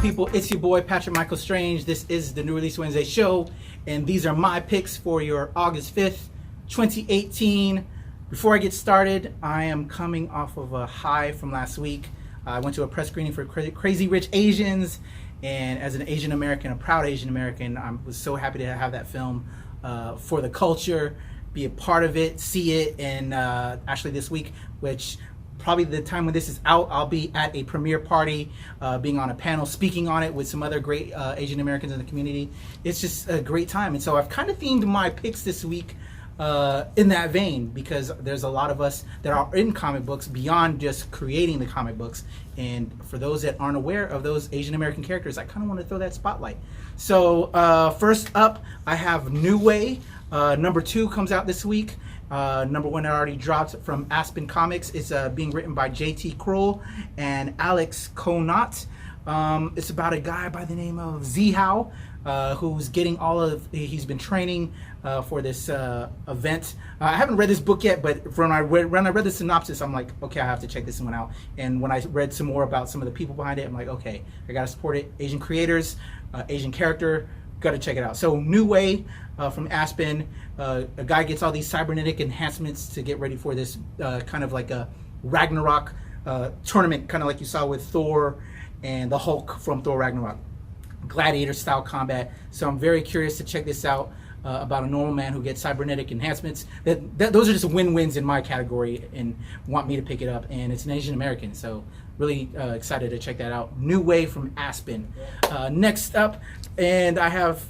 people? It's your boy Patrick Michael Strange. This is the New Release Wednesday show, and these are my picks for your August 5th, 2018. Before I get started, I am coming off of a high from last week. I went to a press screening for Crazy Rich Asians, and as an Asian American, a proud Asian American, I was so happy to have that film for the culture, be a part of it, see it, and actually this week, which probably the time when this is out, I'll be at a premiere party, being on a panel, speaking on it with some other great Asian Americans in the community. It's just a great time. And so I've kind of themed my picks this week in that vein, because there's a lot of us that are in comic books beyond just creating the comic books. And for those that aren't aware of those Asian American characters, I kind of want to throw that spotlight. So first up, I have New Way. Number 2 comes out this week. Number 1 that already dropped from Aspen Comics. It's being written by J.T. Kroll and Alex Conant. It's about a guy by the name of Zihao, who's getting he's been training for this event. I haven't read this book yet, but when I read the synopsis, I'm like, okay, I have to check this one out. And when I read some more about some of the people behind it, I'm like, okay, I gotta support it. Asian creators, Asian character, gotta check it out. So New Way from Aspen. A guy gets all these cybernetic enhancements to get ready for this kind of like a Ragnarok tournament, kind of like you saw with Thor and the Hulk from Thor Ragnarok. Gladiator style combat. So I'm very curious to check this out about a normal man who gets cybernetic enhancements. Those are just win-wins in my category and want me to pick it up. And it's an Asian American, so really excited to check that out. New Way from Aspen. Next up, and I have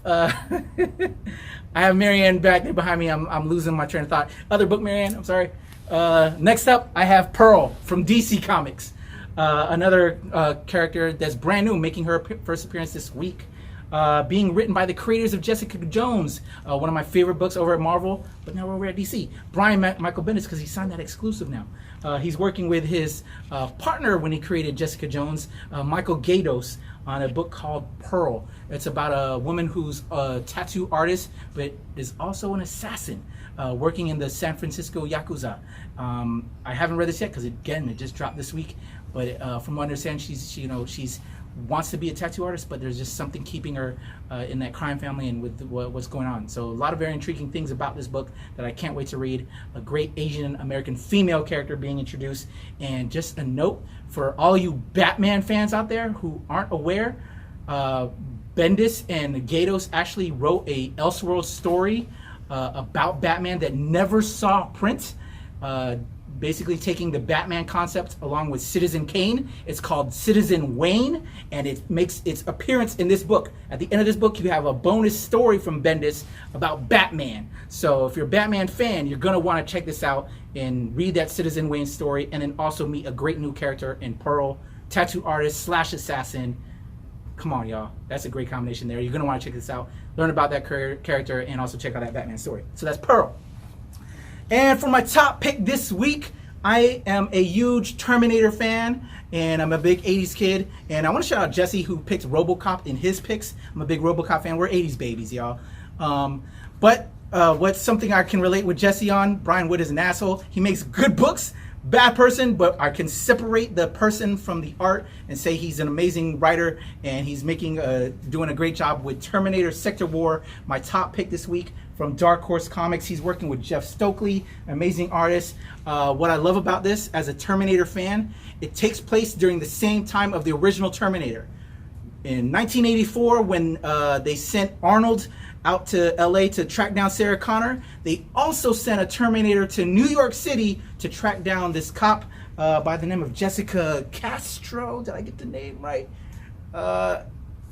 I have Marianne back there behind me. I'm losing my train of thought. Other book, Marianne, I'm sorry. Next up, I have Pearl from DC Comics. Another character that's brand new, making her first appearance this week. Being written by the creators of Jessica Jones, one of my favorite books over at Marvel, but now over at DC. Brian Michael Bendis, because he signed that exclusive now. He's working with his partner when he created Jessica Jones, Michael Gaydos, on a book called Pearl. It's about a woman who's a tattoo artist, but is also an assassin, working in the San Francisco Yakuza. I haven't read this yet because, again, it just dropped this week. But from what I understand, she's wants to be a tattoo artist, but there's just something keeping her in that crime family and with what's going on. So a lot of very intriguing things about this book that I can't wait to read. A great Asian American female character being introduced. And just a note for all you Batman fans out there who aren't aware, Bendis and Gaydos actually wrote a Elseworlds story about Batman that never saw print. Basically taking the Batman concept along with Citizen Kane. It's called Citizen Wayne, and it makes its appearance in this book. At the end of this book, you have a bonus story from Bendis about Batman. So if you're a Batman fan, you're gonna wanna check this out and read that Citizen Wayne story, and then also meet a great new character in Pearl, tattoo artist / assassin. Come on, y'all. That's a great combination there. You're gonna wanna check this out, learn about that character, and also check out that Batman story. So that's Pearl. And for my top pick this week, I am a huge Terminator fan, and I'm a big 80s kid. And I want to shout out Jesse, who picked RoboCop in his picks. I'm a big RoboCop fan. We're 80s babies, y'all. But what's something I can relate with Jesse on? Brian Wood is an asshole. He makes good books. Bad person, but I can separate the person from the art and say he's an amazing writer, and he's doing a great job with Terminator Sector War, my top pick this week from Dark Horse Comics. He's working with Jeff Stokely, amazing artist. What I love about this as a Terminator fan, it takes place during the same time of the original Terminator. In 1984, when they sent Arnold out to LA to track down Sarah Connor, they also sent a Terminator to New York City to track down this cop by the name of Jessica Castro. Did I get the name right?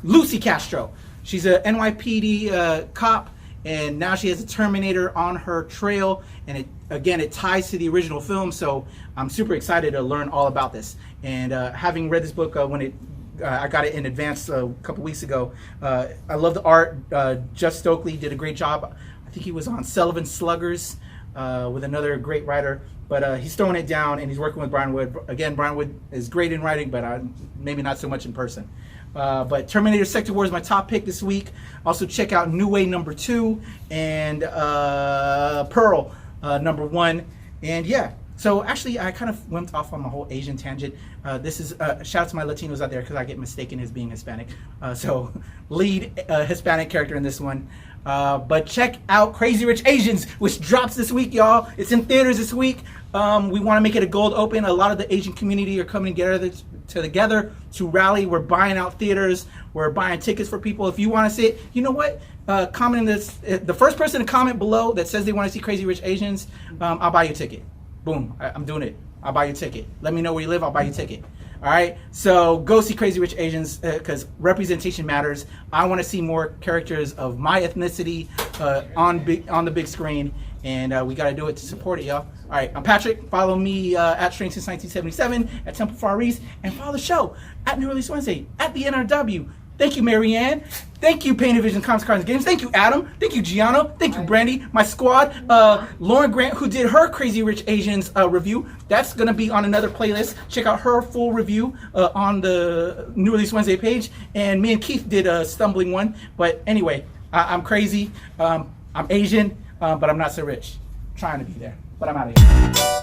Lucy Castro. She's a NYPD cop, and now she has a Terminator on her trail, and it ties to the original film, so I'm super excited to learn all about this. And having read this book when I got it in advance a couple weeks ago. I love the art. Jeff Stokely did a great job. I think he was on Sullivan Sluggers with another great writer. But he's throwing it down, and he's working with Brian Wood. Again, Brian Wood is great in writing, but maybe not so much in person. But Terminator Sector War is my top pick this week. Also check out New Way #2 and Pearl #1. And yeah, So actually, I kind of went off on my whole Asian tangent. This is shout out to my Latinos out there because I get mistaken as being Hispanic. So lead Hispanic character in this one. But check out Crazy Rich Asians, which drops this week, y'all. It's in theaters this week. We want to make it a gold open. A lot of the Asian community are coming together to rally. We're buying out theaters. We're buying tickets for people. If you want to see it, you know what? Comment in this. The first person to comment below that says they want to see Crazy Rich Asians, I'll buy you a ticket. Boom, I'm doing it. I'll buy you a ticket. Let me know where you live, I'll buy you a ticket. All right, so go see Crazy Rich Asians because representation matters. I want to see more characters of my ethnicity on the big screen, and we got to do it to support it, y'all. All right, I'm Patrick. Follow me at Strange Since 1977 at Temple Far East, and follow the show at New Release Wednesday at the NRW. Thank you, Marianne. Thank you, Painted Vision Comics, Cards, and Games. Thank you, Adam. Thank you, Giano. Thank you, Brandy, my squad. Lauren Grant, who did her Crazy Rich Asians review. That's going to be on another playlist. Check out her full review on the New Release Wednesday page. And me and Keith did a stumbling one. But anyway, I'm crazy. I'm Asian, but I'm not so rich. I'm trying to be there. But I'm out of here.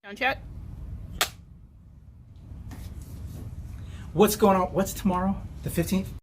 Sound check. What's going on? What's tomorrow? The 15th?